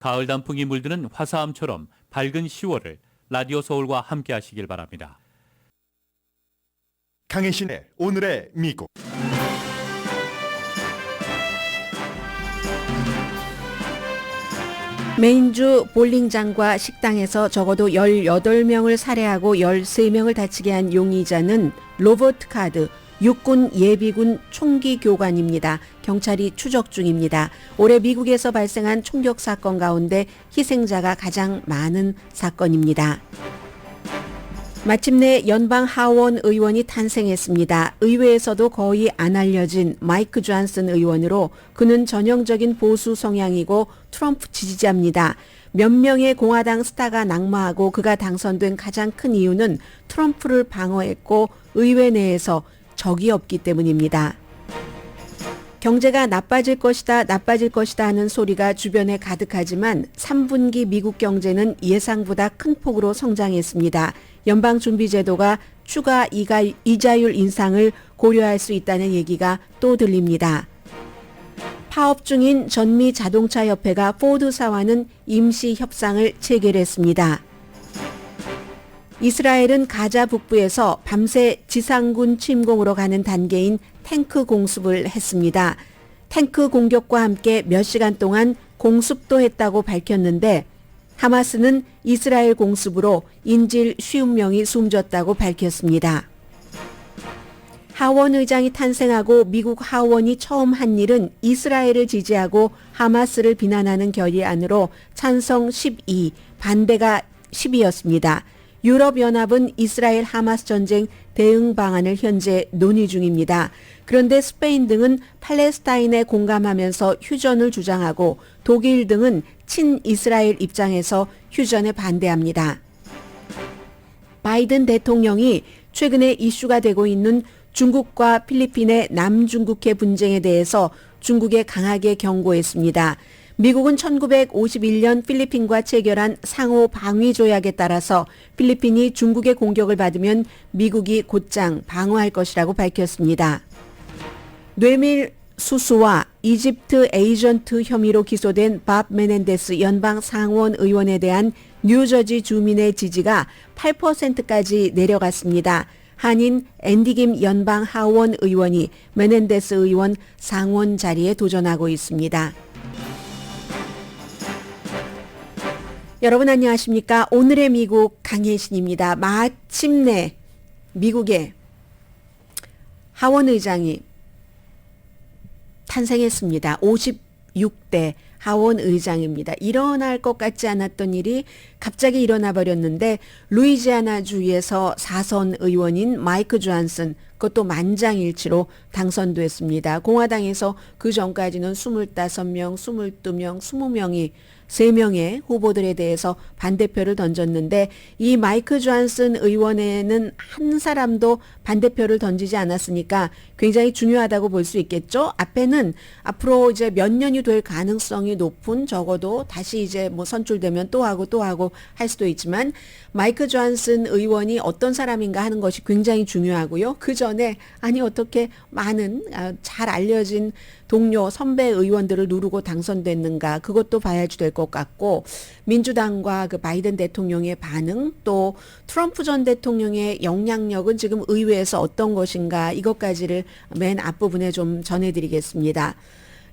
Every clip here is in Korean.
가을 단풍이 물드는 화사함처럼 밝은 10월을 라디오 서울과 함께 하시길 바랍니다. 강혜신의 오늘의 미국. 메인주 볼링장과 식당에서 적어도 18명을 살해하고 13명을 다치게 한 용의자는 로버트 카드 육군 예비군 총기 교관입니다. 경찰이 추적 중입니다. 올해 미국에서 발생한 총격 사건 가운데 희생자가 가장 많은 사건입니다. 마침내 연방 하원 의원이 탄생했습니다. 의회에서도 거의 안 알려진 마이크 존슨 의원으로 그는 전형적인 보수 성향이고 트럼프 지지자입니다. 몇 명의 공화당 스타가 낙마하고 그가 당선된 가장 큰 이유는 트럼프를 방어했고 의회 내에서 적이 없기 때문입니다. 경제가 나빠질 것이다 하는 소리가 주변에 가득하지만 3분기 미국 경제는 예상보다 큰 폭으로 성장했습니다. 연방준비제도가 추가 이자율 인상을 고려할 수 있다는 얘기가 또 들립니다. 파업 중인 전미 자동차협회가 포드사와는 임시 협상을 체결했습니다. 이스라엘은 가자 북부에서 밤새 지상군 침공으로 가는 단계인 탱크 공습을 했습니다. 탱크 공격과 함께 몇 시간 동안 공습도 했다고 밝혔는데 하마스는 이스라엘 공습으로 인질 50명이 숨졌다고 밝혔습니다. 하원 의장이 탄생하고 미국 하원이 처음 한 일은 이스라엘을 지지하고 하마스를 비난하는 결의안으로 찬성 12, 반대가 10이었습니다. 유럽연합은 이스라엘 하마스 전쟁 대응 방안을 현재 논의 중입니다. 그런데 스페인 등은 팔레스타인에 공감하면서 휴전을 주장하고 독일 등은 친이스라엘 입장에서 휴전에 반대합니다. 바이든 대통령이 최근에 이슈가 되고 있는 중국과 필리핀의 남중국해 분쟁에 대해서 중국에 강하게 경고했습니다. 미국은 1951년 필리핀과 체결한 상호 방위 조약에 따라서 필리핀이 중국의 공격을 받으면 미국이 곧장 방어할 것이라고 밝혔습니다. 뇌밀 수수와 이집트 에이전트 혐의로 기소된 밥 메넨데스 연방 상원 의원에 대한 뉴저지 주민의 지지가 8%까지 내려갔습니다. 한인 앤디 김 연방 하원 의원이 메넨데스 의원 상원 자리에 도전하고 있습니다. 여러분 안녕하십니까? 오늘의 미국 강혜신입니다. 마침내 미국의 하원 의장이 탄생했습니다. 56대 하원 의장입니다. 일어날 것 같지 않았던 일이 갑자기 일어나 버렸는데 루이지아나주에서 4선 의원인 마이크 존슨 그것도 만장일치로 당선됐습니다. 공화당에서 그 전까지는 25명, 22명, 20명이 3명의 후보들에 대해서 반대표를 던졌는데 이 마이크 존슨 의원에는 한 사람도 반대표를 던지지 않았으니까 굉장히 중요하다고 볼 수 있겠죠. 앞에는 앞으로 이제 몇 년이 될 가능성이 높은 적어도 다시 이제 뭐 선출되면 또 하고 할 수도 있지만 마이크 존슨 의원이 어떤 사람인가 하는 것이 굉장히 중요하고요. 그 전에 아니 어떻게 많은 잘 알려진 동료 선배 의원들을 누르고 당선됐는가 그것도 봐야지 될 것 같고 민주당과 그 바이든 대통령의 반응 또 트럼프 전 대통령의 영향력은 지금 의회에서 어떤 것인가 이것까지를 맨 앞부분에 좀 전해드리겠습니다.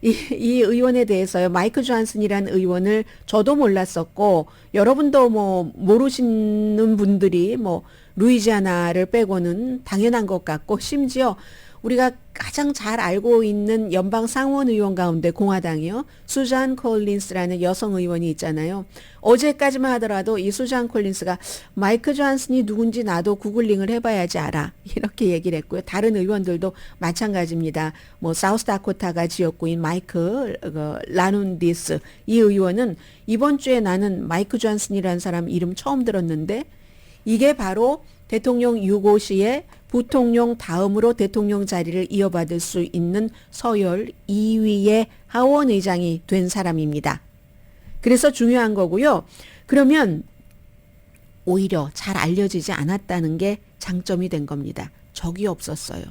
이 의원에 대해서요. 마이크 존슨이라는 의원을 저도 몰랐었고 여러분도 뭐 모르시는 분들이 뭐 루이지아나를 빼고는 당연한 것 같고 심지어 우리가 가장 잘 알고 있는 연방 상원 의원 가운데 공화당이요. 수잔 콜린스라는 여성 의원이 있잖아요. 어제까지만 하더라도 이 수잔 콜린스가 마이크 존슨이 누군지 나도 구글링을 해봐야지 알아. 이렇게 얘기를 했고요. 다른 의원들도 마찬가지입니다. 뭐 사우스다코타가 지역구인 마이크 라눈디스 이 의원은 이번 주에 나는 마이크 존슨이라는 사람 이름 처음 들었는데 이게 바로 대통령 유고 시에 부통령 다음으로 대통령 자리를 이어받을 수 있는 서열 2위의 하원 의장이 된 사람입니다. 그래서 중요한 거고요. 그러면 오히려 잘 알려지지 않았다는 게 장점이 된 겁니다. 적이 없었어요.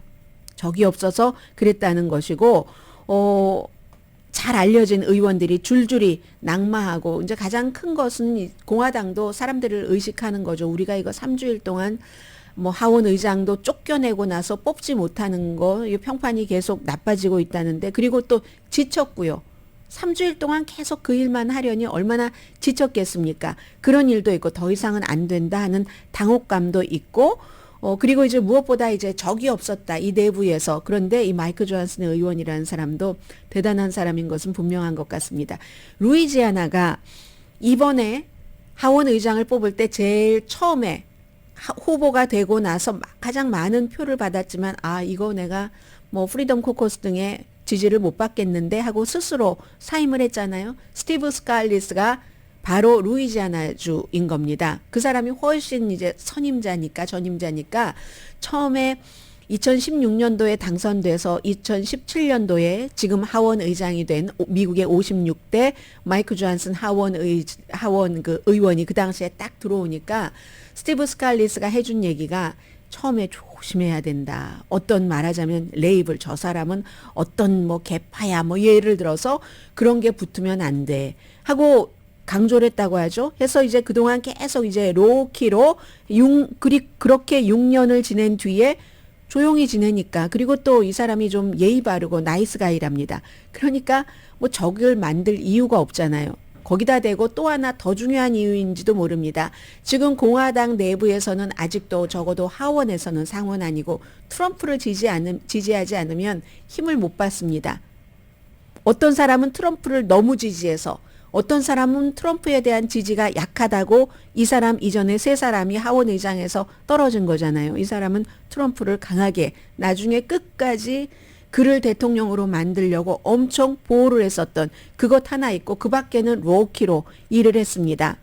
적이 없어서 그랬다는 것이고 잘 알려진 의원들이 줄줄이 낙마하고 이제 가장 큰 것은 공화당도 사람들을 의식하는 거죠. 우리가 이거 3주일 동안 뭐 하원 의장도 쫓겨내고 나서 뽑지 못하는 거, 이 평판이 계속 나빠지고 있다는데, 그리고 또 지쳤고요. 3주일 동안 계속 그 일만 하려니 얼마나 지쳤겠습니까? 그런 일도 있고 더 이상은 안 된다 하는 당혹감도 있고, 그리고 이제 무엇보다 이제 적이 없었다, 이 내부에서. 그런데 이 마이크 존슨 의원이라는 사람도 대단한 사람인 것은 분명한 것 같습니다. 루이지아나가 이번에 하원 의장을 뽑을 때 제일 처음에 후보가 되고 나서 가장 많은 표를 받았지만, 이거 내가 뭐 프리덤 코커스 등의 지지를 못 받겠는데 하고 스스로 사임을 했잖아요. 스티브 스칼리스가 바로 루이지아나주인 겁니다. 그 사람이 훨씬 이제 전임자니까 처음에 2016년도에 당선돼서 2017년도에 지금 하원 의장이 된 미국의 56대 마이크 존슨 하원 그 의원이 그 당시에 딱 들어오니까 스티브 스칼리스가 해준 얘기가 처음에 조심해야 된다. 어떤 말하자면 레이블, 저 사람은 어떤 뭐 개파야 뭐 예를 들어서 그런 게 붙으면 안 돼 하고 강조를 했다고 하죠. 해서 이제 그동안 계속 이제 로키로 그렇게 6년을 지낸 뒤에 조용히 지내니까, 그리고 또 이 사람이 좀 예의 바르고 나이스 가이랍니다. 그러니까 뭐 적을 만들 이유가 없잖아요. 거기다 대고 또 하나 더 중요한 이유인지도 모릅니다. 지금 공화당 내부에서는 아직도 적어도 하원에서는 상원 아니고 트럼프를 지지하지 않으면 힘을 못 받습니다. 어떤 사람은 트럼프를 너무 지지해서, 어떤 사람은 트럼프에 대한 지지가 약하다고 이 사람 이전에 세 사람이 하원 의장에서 떨어진 거잖아요. 이 사람은 트럼프를 강하게 나중에 끝까지 그를 대통령으로 만들려고 엄청 보호를 했었던 그것 하나 있고, 그 밖에는 로키로 일을 했습니다.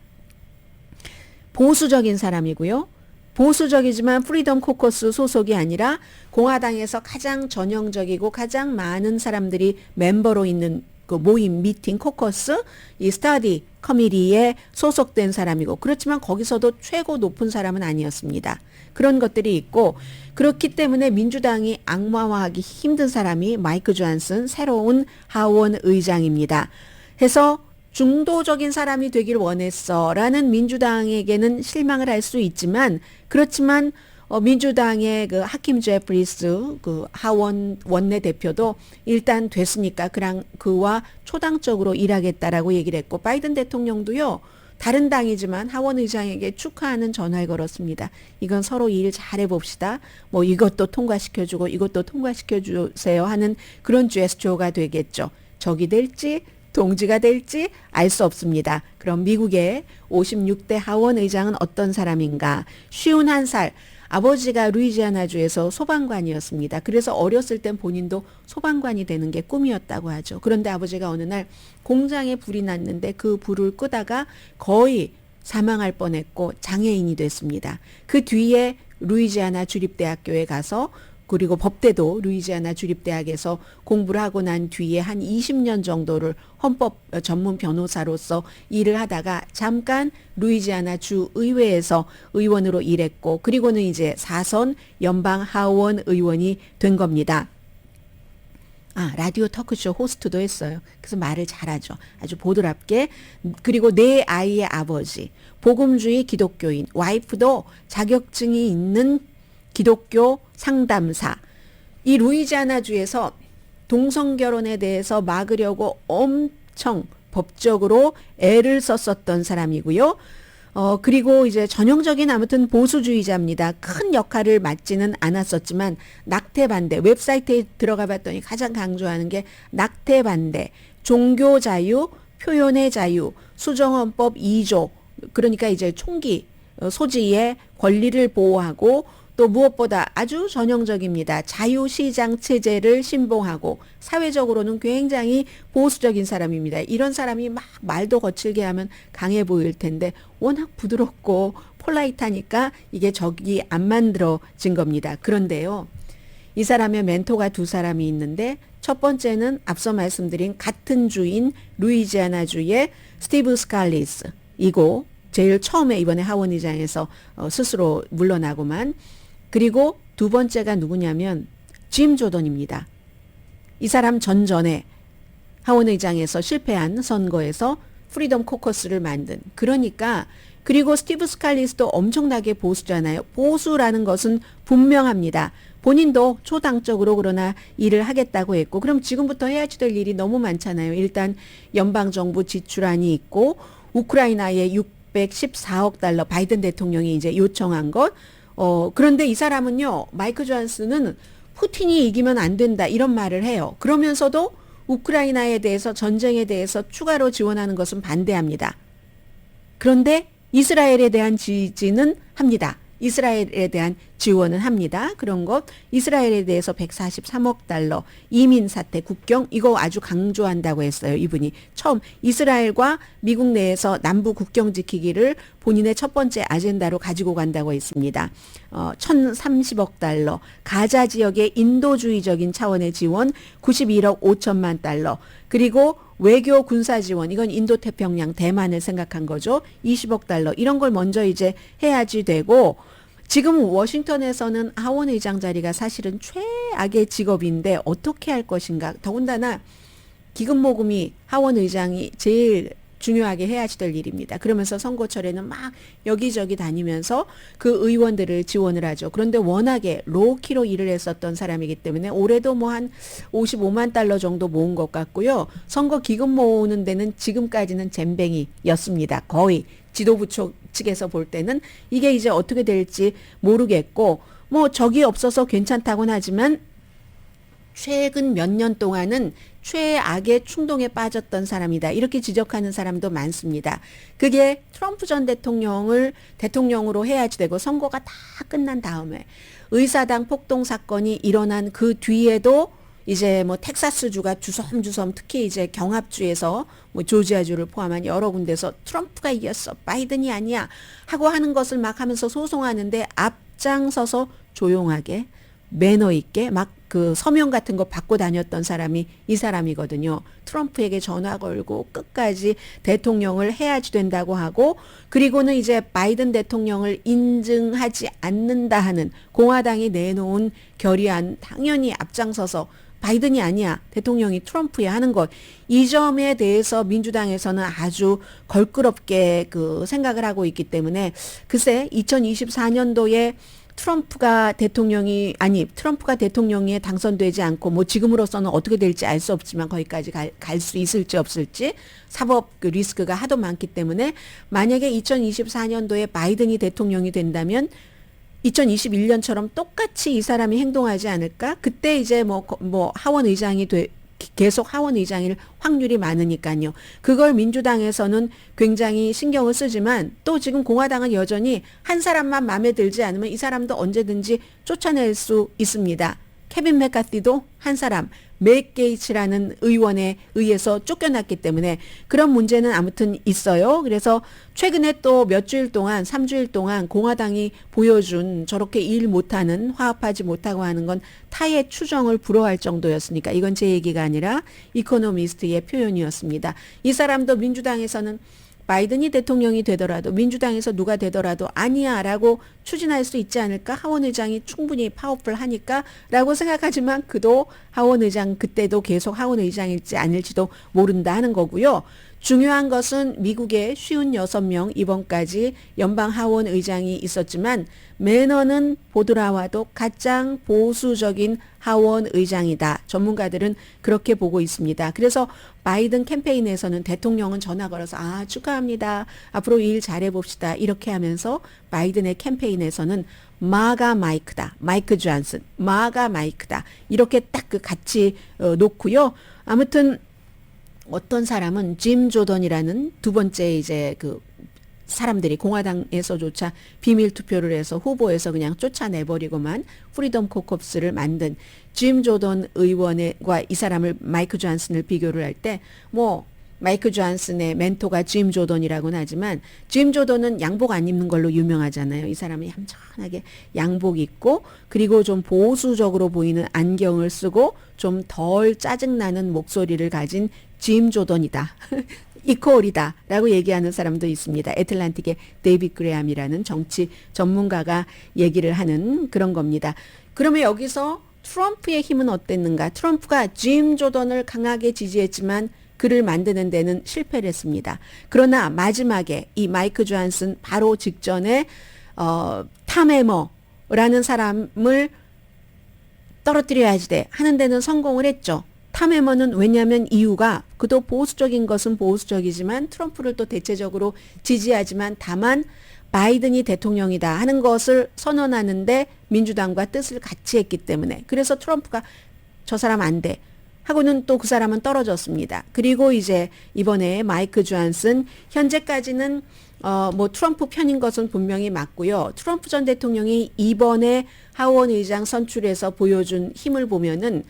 보수적인 사람이고요. 보수적이지만 프리덤 코커스 소속이 아니라 공화당에서 가장 전형적이고 가장 많은 사람들이 멤버로 있는 그 모임, 미팅, 코커스, 이 스터디 커미티에 소속된 사람이고, 그렇지만 거기서도 최고 높은 사람은 아니었습니다. 그런 것들이 있고, 그렇기 때문에 민주당이 악마화하기 힘든 사람이 마이크 존슨 새로운 하원 의장입니다. 해서 중도적인 사람이 되길 원했어 라는 민주당에게는 실망을 할 수 있지만, 그렇지만 민주당의 그 하킴 제프리스 그 하원 원내대표도 일단 됐으니까 그와 초당적으로 일하겠다라고 얘기를 했고, 바이든 대통령도요, 다른 당이지만 하원 의장에게 축하하는 전화를 걸었습니다. 이건 서로 일 잘해봅시다. 뭐 이것도 통과시켜주고 이것도 통과시켜주세요 하는 그런 제스처가 되겠죠. 적이 될지 동지가 될지 알 수 없습니다. 그럼 미국의 56대 하원 의장은 어떤 사람인가? 51살. 아버지가 루이지아나주에서 소방관이었습니다. 그래서 어렸을 땐 본인도 소방관이 되는 게 꿈이었다고 하죠. 그런데 아버지가 어느 날 공장에 불이 났는데 그 불을 끄다가 거의 사망할 뻔했고 장애인이 됐습니다. 그 뒤에 루이지아나 주립대학교에 가서, 그리고 법대도 루이지아나 주립대학에서 공부를 하고 난 뒤에 한 20년 정도를 헌법 전문 변호사로서 일을 하다가 잠깐 루이지아나 주 의회에서 의원으로 일했고, 그리고는 이제 4선 연방 하원 의원이 된 겁니다. 라디오 터크쇼 호스트도 했어요. 그래서 말을 잘하죠. 아주 보드랍게. 그리고 네 아이의 아버지, 복음주의 기독교인, 와이프도 자격증이 있는 기독교 상담사. 이 루이지아나주에서 동성결혼에 대해서 막으려고 엄청 법적으로 애를 썼었던 사람이고요. 그리고 이제 전형적인 아무튼 보수주의자입니다. 큰 역할을 맡지는 않았었지만 낙태 반대, 웹사이트에 들어가 봤더니 가장 강조하는 게 낙태 반대, 종교 자유, 표현의 자유, 수정헌법 2조, 그러니까 이제 총기 소지의 권리를 보호하고, 또 무엇보다 아주 전형적입니다. 자유시장 체제를 신봉하고, 사회적으로는 굉장히 보수적인 사람입니다. 이런 사람이 막 말도 거칠게 하면 강해 보일 텐데 워낙 부드럽고 폴라이트하니까 이게 적이 안 만들어진 겁니다. 그런데요, 이 사람의 멘토가 두 사람이 있는데, 첫 번째는 앞서 말씀드린 같은 주인 루이지아나주의 스티브 스칼리스이고, 제일 처음에 이번에 하원 의장에서 스스로 물러나고만. 그리고 두 번째가 누구냐면 짐 조던입니다. 이 사람 전전에 하원 의장에서 실패한 선거에서 프리덤 코커스를 만든. 그러니까 그리고 스티브 스칼리스도 엄청나게 보수잖아요. 보수라는 것은 분명합니다. 본인도 초당적으로 그러나 일을 하겠다고 했고, 그럼 지금부터 해야지 될 일이 너무 많잖아요. 일단 연방정부 지출안이 있고, 우크라이나에 614억 달러 바이든 대통령이 이제 요청한 것. 그런데 이 사람은요, 마이크 존슨은 푸틴이 이기면 안 된다 이런 말을 해요. 그러면서도 우크라이나에 대해서 전쟁에 대해서 추가로 지원하는 것은 반대합니다. 그런데 이스라엘에 대한 지지는 합니다. 이스라엘에 대한 지원은 합니다. 그런 것. 이스라엘에 대해서 143억 달러 이민 사태 국경 이거 아주 강조한다고 했어요. 이분이 처음 이스라엘과 미국 내에서 남부 국경 지키기를 본인의 첫 번째 아젠다로 가지고 간다고 했습니다. 1,030억 달러 가자 지역의 인도주의적인 차원의 지원 91억 5천만 달러 그리고 외교 군사 지원 이건 인도태평양 대만을 생각한 거죠. 20억 달러 이런 걸 먼저 이제 해야지 되고 지금 워싱턴에서는 하원 의장 자리가 사실은 최악의 직업인데 어떻게 할 것인가. 더군다나 기금 모금이 하원 의장이 제일 중요하게 해야지 될 일입니다. 그러면서 선거철에는 막 여기저기 다니면서 그 의원들을 지원을 하죠. 그런데 워낙에 로키로 일을 했었던 사람이기 때문에 올해도 뭐 한 55만 달러 정도 모은 것 같고요. 선거 기금 모으는 데는 지금까지는 잼뱅이였습니다. 거의 지도부 측에서 볼 때는 이게 이제 어떻게 될지 모르겠고 뭐 적이 없어서 괜찮다고는 하지만 최근 몇 년 동안은 최악의 충동에 빠졌던 사람이다. 이렇게 지적하는 사람도 많습니다. 그게 트럼프 전 대통령을 대통령으로 해야지 되고 선거가 다 끝난 다음에 의사당 폭동 사건이 일어난 그 뒤에도 이제 뭐 텍사스주가 주섬주섬 특히 이제 경합주에서 뭐 조지아주를 포함한 여러 군데서 트럼프가 이겼어. 바이든이 아니야. 하고 하는 것을 막 하면서 소송하는데 앞장서서 조용하게 매너 있게 막 그 서명 같은 거 받고 다녔던 사람이 이 사람이거든요. 트럼프에게 전화 걸고 끝까지 대통령을 해야지 된다고 하고 그리고는 이제 바이든 대통령을 인증하지 않는다 하는 공화당이 내놓은 결의안 당연히 앞장서서 바이든이 아니야. 대통령이 트럼프야 하는 것. 이 점에 대해서 민주당에서는 아주 걸끄럽게 그 생각을 하고 있기 때문에 글쎄 2024년도에 트럼프가 대통령이 당선되지 않고 뭐 지금으로서는 어떻게 될지 알 수 없지만 거기까지 갈 수 있을지 없을지 사법 그 리스크가 하도 많기 때문에 만약에 2024년도에 바이든이 대통령이 된다면 2021년처럼 똑같이 이 사람이 행동하지 않을까? 그때 이제 뭐 하원 의장이 계속 하원 의장일 확률이 많으니까요. 그걸 민주당에서는 굉장히 신경을 쓰지만 또 지금 공화당은 여전히 한 사람만 마음에 들지 않으면 이 사람도 언제든지 쫓아낼 수 있습니다. 케빈 맥카티도 한 사람, 맥 게이츠라는 의원에 의해서 쫓겨났기 때문에 그런 문제는 아무튼 있어요. 그래서 최근에 또 몇 주일 동안, 3주일 동안 공화당이 보여준 저렇게 일 못하는, 화합하지 못하고 하는 건 타의 추정을 불허할 정도였으니까 이건 제 얘기가 아니라 이코노미스트의 표현이었습니다. 이 사람도 민주당에서는 바이든이 대통령이 되더라도 민주당에서 누가 되더라도 아니야 라고 추진할 수 있지 않을까 하원 의장이 충분히 파워풀하니까 라고 생각하지만 그도 하원 의장 그때도 계속 하원 의장일지 아닐지도 모른다 하는 거고요. 중요한 것은 미국에 56명 이번까지 연방 하원 의장이 있었지만 매너는 보드라와도 가장 보수적인 하원 의장이다. 전문가들은 그렇게 보고 있습니다. 그래서 바이든 캠페인에서는 대통령은 전화 걸어서 축하합니다. 앞으로 일 잘해봅시다. 이렇게 하면서 바이든의 캠페인에서는 마가 마이크다. 마이크 존슨. 마가 마이크다. 이렇게 딱 그 같이 놓고요. 아무튼 어떤 사람은 짐 조던이라는 두 번째 이제 그 사람들이 공화당에서조차 비밀 투표를 해서 후보에서 그냥 쫓아내버리고만 프리덤 코커스를 만든 짐 조던 의원과 이 사람을 마이크 존슨을 비교를 할 때 뭐 마이크 존슨의 멘토가 짐 조던이라고는 하지만 짐 조던은 양복 안 입는 걸로 유명하잖아요. 이 사람이 얌전하게 양복 입고 그리고 좀 보수적으로 보이는 안경을 쓰고 좀 덜 짜증나는 목소리를 가진 짐 조던이다. 이퀄이다 라고 얘기하는 사람도 있습니다. 애틀란틱의 데이빗 그레함이라는 정치 전문가가 얘기를 하는 그런 겁니다. 그러면 여기서 트럼프의 힘은 어땠는가? 트럼프가 짐 조던을 강하게 지지했지만 그를 만드는 데는 실패를 했습니다. 그러나 마지막에 이 마이크 존슨 바로 직전에 탐 해머라는 사람을 떨어뜨려야지 돼 하는 데는 성공을 했죠. 탐 해머는 왜냐하면 이유가 그도 보수적인 것은 보수적이지만 트럼프를 또 대체적으로 지지하지만 다만 바이든이 대통령이다 하는 것을 선언하는데 민주당과 뜻을 같이 했기 때문에 그래서 트럼프가 저 사람 안 돼 하고는 또 그 사람은 떨어졌습니다. 그리고 이제 이번에 마이크 존슨 현재까지는 뭐 트럼프 편인 것은 분명히 맞고요. 트럼프 전 대통령이 이번에 하원 의장 선출에서 보여준 힘을 보면은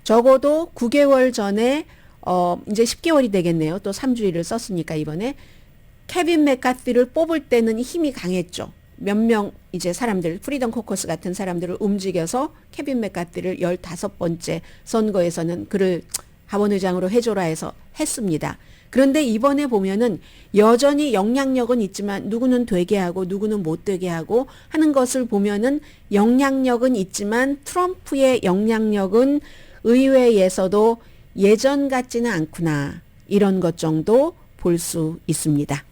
적어도 9개월 전에 이제 10개월이 되겠네요. 또 3주일을 썼으니까 이번에 케빈 맥카티를 뽑을 때는 힘이 강했죠. 몇 명 이제 사람들 프리덤 코커스 같은 사람들을 움직여서 케빈 맥카티를 15번째 선거에서는 그를 하원의장으로 해줘라 해서 했습니다. 그런데 이번에 보면은 여전히 영향력은 있지만 누구는 되게 하고 누구는 못 되게 하고 하는 것을 보면은 영향력은 있지만 트럼프의 영향력은 의회에서도 예전 같지는 않구나 이런 것 정도 볼 수 있습니다.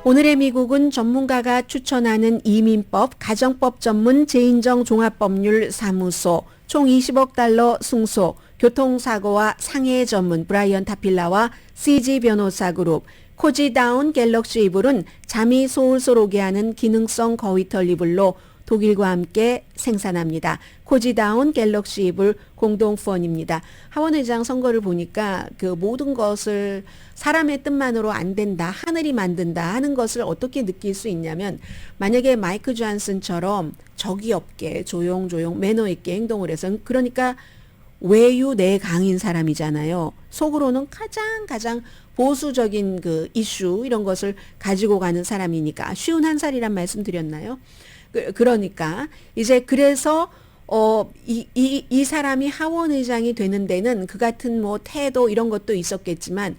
오늘의 미국은 전문가가 추천하는 이민법, 가정법 전문 재인정 종합법률 사무소, 총 20억 달러 승소, 교통사고와 상해 전문 브라이언 타필라와 CG 변호사 그룹, 코지다운 갤럭시 이불은 잠이 솔솔 오게 하는 기능성 거위털 이불로 독일과 함께 생산합니다. 코지다운 갤럭시 이불 공동 후원입니다. 하원 의장 선거를 보니까 그 모든 것을 사람의 뜻만으로 안 된다, 하늘이 만든다 하는 것을 어떻게 느낄 수 있냐면 만약에 마이크 존슨처럼 적이 없게 조용조용 매너 있게 행동을 해서 그러니까 외유 내강인 사람이잖아요. 속으로는 가장 보수적인 그 이슈 이런 것을 가지고 가는 사람이니까 쉬운 한 살이란 말씀 드렸나요? 그러니까 이제 그래서 이 사람이 하원 의장이 되는 데는 그 같은 뭐 태도 이런 것도 있었겠지만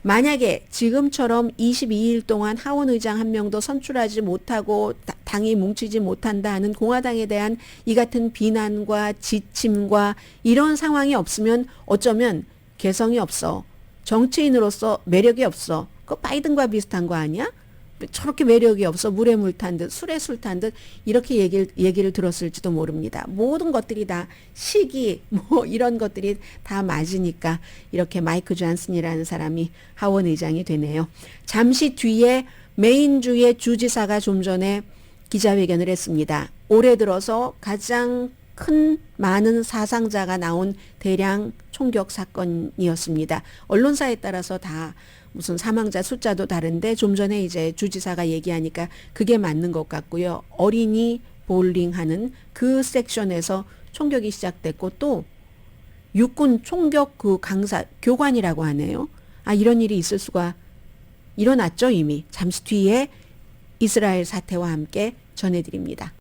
만약에 지금처럼 22일 동안 하원 의장 한 명도 선출하지 못하고 당이 뭉치지 못한다 하는 공화당에 대한 이 같은 비난과 지침과 이런 상황이 없으면 어쩌면 개성이 없어. 정치인으로서 매력이 없어. 그거 바이든과 비슷한 거 아니야? 저렇게 매력이 없어 물에 물 탄 듯 술에 술 탄 듯 이렇게 얘기를 들었을지도 모릅니다. 모든 것들이 다 시기 뭐 이런 것들이 다 맞으니까 이렇게 마이크 존슨이라는 사람이 하원 의장이 되네요. 잠시 뒤에 메인주의 주지사가 좀 전에 기자회견을 했습니다. 올해 들어서 가장 큰 많은 사상자가 나온 대량 총격 사건이었습니다. 언론사에 따라서 다 무슨 사망자 숫자도 다른데 좀 전에 이제 주지사가 얘기하니까 그게 맞는 것 같고요. 어린이 볼링하는 그 섹션에서 총격이 시작됐고 또 육군 총격 그 강사 교관이라고 하네요. 아 이런 일이 있을 수가 일어났죠 이미. 잠시 뒤에 이스라엘 사태와 함께 전해드립니다.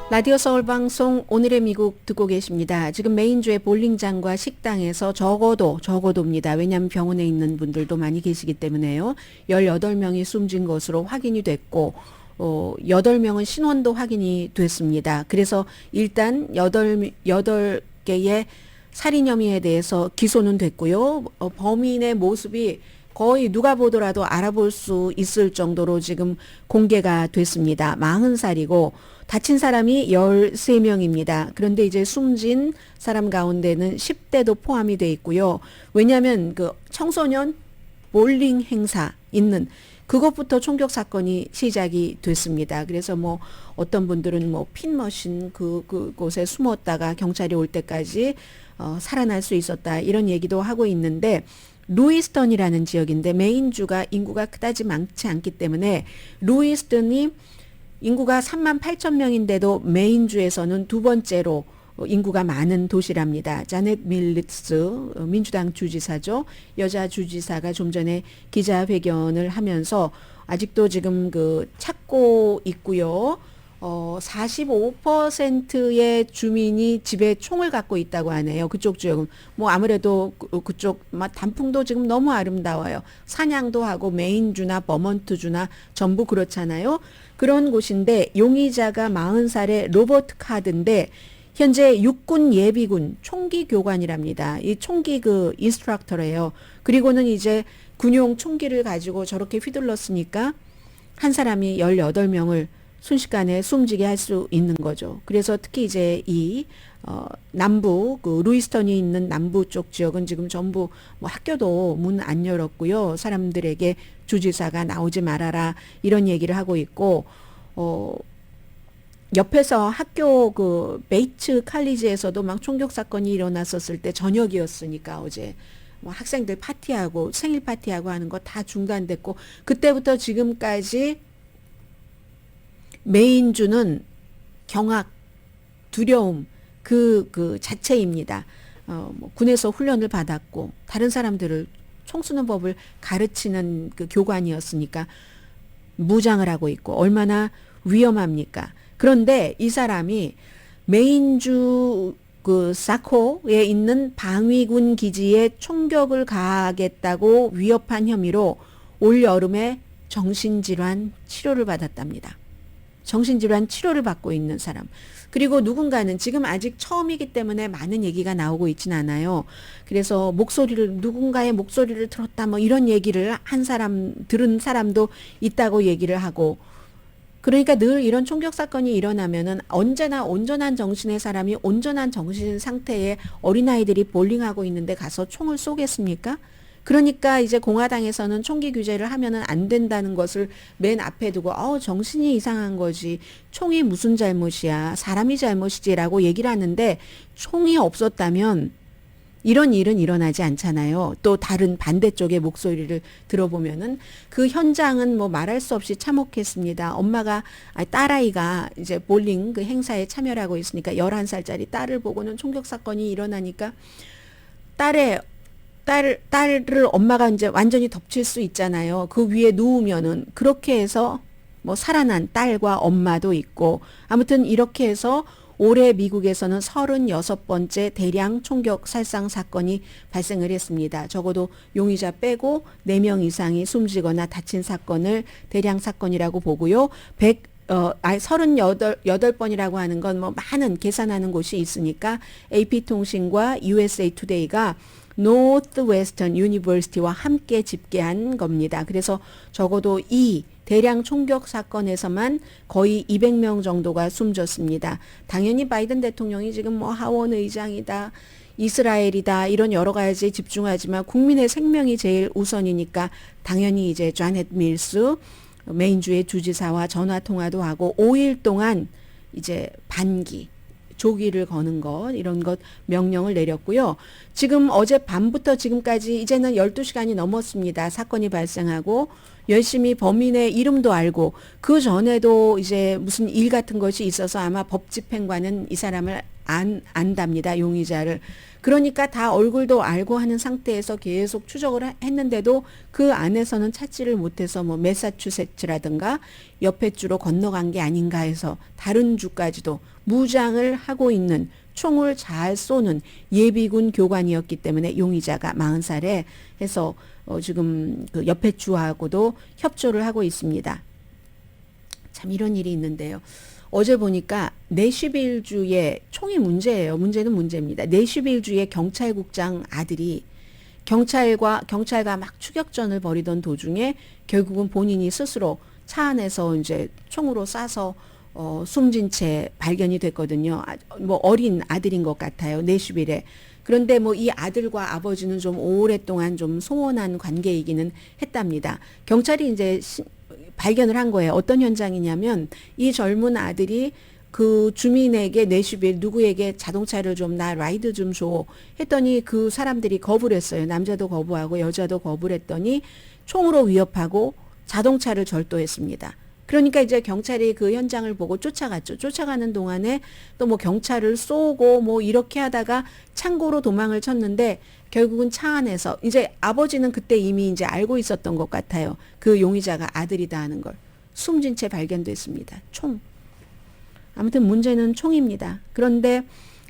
라디오 서울방송 오늘의 미국 듣고 계십니다. 지금 메인주의 볼링장과 식당에서 적어도입니다. 왜냐하면 병원에 있는 분들도 많이 계시기 때문에요. 18명이 숨진 것으로 확인이 됐고 8명은 신원도 확인이 됐습니다. 그래서 일단 8개의 살인 혐의에 대해서 기소는 됐고요. 범인의 모습이 거의 누가 보더라도 알아볼 수 있을 정도로 지금 공개가 됐습니다. 40살이고 다친 사람이 13명입니다. 그런데 이제 숨진 사람 가운데는 10대도 포함이 돼 있고요. 왜냐하면 그 청소년 볼링 행사 있는 그것부터 총격 사건이 시작이 됐습니다. 그래서 뭐 어떤 분들은 뭐 핀머신 그곳에 숨었다가 경찰이 올 때까지 살아날 수 있었다 이런 얘기도 하고 있는데 루이스턴이라는 지역인데 메인주가 인구가 그다지 많지 않기 때문에 루이스턴이 인구가 38,000명인데도 메인주에서는 두 번째로 인구가 많은 도시랍니다. 자넷 밀리츠 민주당 주지사죠. 여자 주지사가 좀 전에 기자회견을 하면서 아직도 지금 그 찾고 있고요. 45%의 주민이 집에 총을 갖고 있다고 하네요. 그쪽 지역은. 뭐 아무래도 그쪽 단풍도 지금 너무 아름다워요. 사냥도 하고 메인주나 버먼트주나 전부 그렇잖아요. 그런 곳인데 용의자가 40살의 로버트 카드인데 현재 육군 예비군 총기 교관이랍니다. 이 총기 그 인스트럭터래요. 그리고는 이제 군용 총기를 가지고 저렇게 휘둘렀으니까 한 사람이 18명을 순식간에 숨지게 할 수 있는 거죠. 그래서 특히 이제 이 남부 그 루이스턴이 있는 남부 쪽 지역은 지금 전부 뭐 학교도 문 안 열었고요. 사람들에게 주지사가 나오지 말아라 이런 얘기를 하고 있고 옆에서 학교 그 베이츠 칼리지에서도 막 총격 사건이 일어났었을 때 저녁이었으니까 어제 뭐 학생들 파티하고 생일 파티하고 하는 거 다 중단됐고 그때부터 지금까지 메인주는 경악, 두려움 그 자체입니다. 뭐 군에서 훈련을 받았고 다른 사람들을 총 쏘는 법을 가르치는 그 교관이었으니까 무장을 하고 있고 얼마나 위험합니까? 그런데 이 사람이 메인주 그 사코에 있는 방위군 기지에 총격을 가하겠다고 위협한 혐의로 올 여름에 정신질환 치료를 받았답니다. 정신질환 치료를 받고 있는 사람. 그리고 누군가는 지금 아직 처음이기 때문에 많은 얘기가 나오고 있진 않아요. 그래서 누군가의 목소리를 들었다 뭐 이런 얘기를 들은 사람도 있다고 얘기를 하고 그러니까 늘 이런 총격 사건이 일어나면은 언제나 온전한 정신의 사람이 온전한 정신 상태의 어린아이들이 볼링하고 있는데 가서 총을 쏘겠습니까? 그러니까 이제 공화당에서는 총기 규제를 하면은 안 된다는 것을 맨 앞에 두고 정신이 이상한 거지. 총이 무슨 잘못이야. 사람이 잘못이지라고 얘기를 하는데 총이 없었다면 이런 일은 일어나지 않잖아요. 또 다른 반대쪽의 목소리를 들어보면은 그 현장은 뭐 말할 수 없이 참혹했습니다. 딸아이가 이제 볼링 그 행사에 참여를 하고 있으니까 11살짜리 딸을 보고는 총격 사건이 일어나니까 딸을 엄마가 이제 완전히 덮칠 수 있잖아요. 그 위에 누우면은 그렇게 해서 뭐 살아난 딸과 엄마도 있고 아무튼 이렇게 해서 올해 미국에서는 36번째 대량 총격 살상 사건이 발생을 했습니다. 적어도 용의자 빼고 4명 이상이 숨지거나 다친 사건을 대량 사건이라고 보고요. 38번이라고 하는 건 뭐 많은 계산하는 곳이 있으니까 AP통신과 USA Today가 Northwestern University와 함께 집계한 겁니다. 그래서 적어도 이 대량 총격 사건에서만 거의 200명 정도가 숨졌습니다. 당연히 바이든 대통령이 지금 뭐 하원 의장이다, 이스라엘이다 이런 여러 가지 집중하지만 국민의 생명이 제일 우선이니까 당연히 이제 자넷 밀스 메인주의 주지사와 전화 통화도 하고 5일 동안 이제 반기 조기를 거는 것 이런 것 명령을 내렸고요. 지금 어제 밤부터 지금까지 이제는 12시간이 넘었습니다. 사건이 발생하고 열심히 범인의 이름도 알고 그 전에도 이제 무슨 일 같은 것이 있어서 아마 법집행관은 이 사람을 안답니다. 용의자를. 그러니까 다 얼굴도 알고 하는 상태에서 계속 추적을 했는데도 그 안에서는 찾지를 못해서 뭐 매사추세츠라든가 옆에 주로 건너간 게 아닌가 해서 다른 주까지도 무장을 하고 있는 총을 잘 쏘는 예비군 교관이었기 때문에 용의자가 40살에 해서 지금 그 옆에 주하고도 협조를 하고 있습니다. 참 이런 일이 있는데요. 어제 보니까 내슈빌주의 총이 문제예요. 문제는 문제입니다. 내슈빌주의 경찰국장 아들이 경찰과 막 추격전을 벌이던 도중에 결국은 본인이 스스로 차 안에서 이제 총으로 쏴서 숨진 채 발견이 됐거든요. 뭐 어린 아들인 것 같아요. 내슈빌에. 그런데 뭐 이 아들과 아버지는 좀 오랫동안 좀 소원한 관계이기는 했답니다. 경찰이 이제 발견을 한 거예요. 어떤 현장이냐면 이 젊은 아들이 그 주민에게 내슈빌 누구에게 자동차를 좀 나 라이드 좀 줘 했더니 그 사람들이 거부를 했어요. 남자도 거부하고 여자도 거부를 했더니 총으로 위협하고 자동차를 절도했습니다. 그러니까 이제 경찰이 그 현장을 보고 쫓아갔죠. 쫓아가는 동안에 또 뭐 경찰을 쏘고 뭐 이렇게 하다가 창고로 도망을 쳤는데 결국은 차 안에서 이제 아버지는 그때 이미 이제 알고 있었던 것 같아요. 그 용의자가 아들이다 하는 걸. 숨진 채 발견됐습니다. 총. 아무튼 문제는 총입니다. 그런데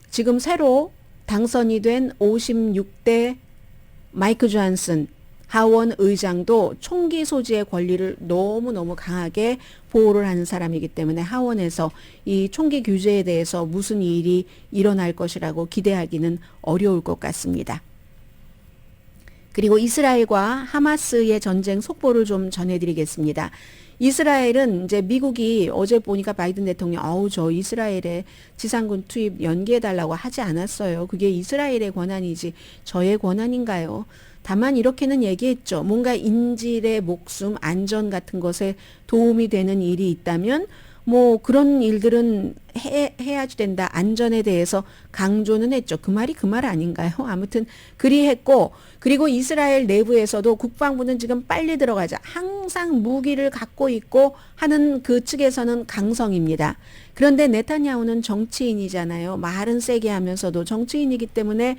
지금 새로 당선이 된 56대 마이크 존슨 하원 의장도 총기 소지의 권리를 너무너무 강하게 보호를 하는 사람이기 때문에 하원에서 이 총기 규제에 대해서 무슨 일이 일어날 것이라고 기대하기는 어려울 것 같습니다. 그리고 이스라엘과 하마스의 전쟁 속보를 좀 전해드리겠습니다. 이스라엘은 이제 미국이 어제 보니까 바이든 대통령 저 이스라엘에 지상군 투입 연기해달라고 하지 않았어요. 그게 이스라엘의 권한이지 저의 권한인가요? 다만 이렇게는 얘기했죠. 뭔가 인질의 목숨, 안전 같은 것에 도움이 되는 일이 있다면 뭐 그런 일들은 해야지 된다. 안전에 대해서 강조는 했죠. 그 말이 그 말 아닌가요? 아무튼 그리했고 그리고 이스라엘 내부에서도 국방부는 지금 빨리 들어가자. 항상 무기를 갖고 있고 하는 그 측에서는 강성입니다. 그런데 네타냐후는 정치인이잖아요. 말은 세게 하면서도 정치인이기 때문에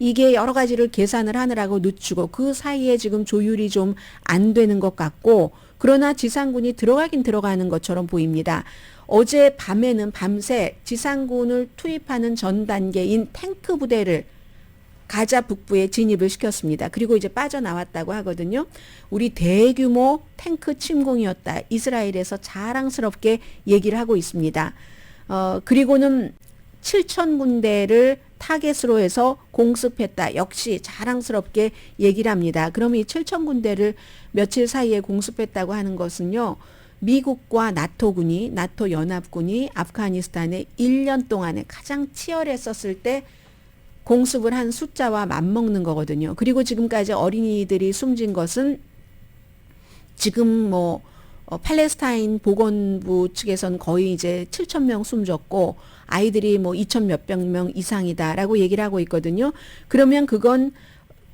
이게 여러 가지를 계산을 하느라고 늦추고 그 사이에 지금 조율이 좀 안 되는 것 같고 그러나 지상군이 들어가긴 들어가는 것처럼 보입니다. 어제 밤에는 밤새 지상군을 투입하는 전 단계인 탱크 부대를 가자 북부에 진입을 시켰습니다. 그리고 이제 빠져나왔다고 하거든요. 우리 대규모 탱크 침공이었다. 이스라엘에서 자랑스럽게 얘기를 하고 있습니다. 그리고는 7,000군데를 타겟으로 해서 공습했다. 역시 자랑스럽게 얘기를 합니다. 그러면 이 7,000군데를 며칠 사이에 공습했다고 하는 것은요. 미국과 나토 연합군이 아프가니스탄에 1년 동안에 가장 치열했었을 때 공습을 한 숫자와 맞먹는 거거든요. 그리고 지금까지 어린이들이 숨진 것은 지금 팔레스타인 보건부 측에서는 거의 이제 7,000명 숨졌고 아이들이 2,000 몇백 명 이상이다라고 얘기를 하고 있거든요. 그러면 그건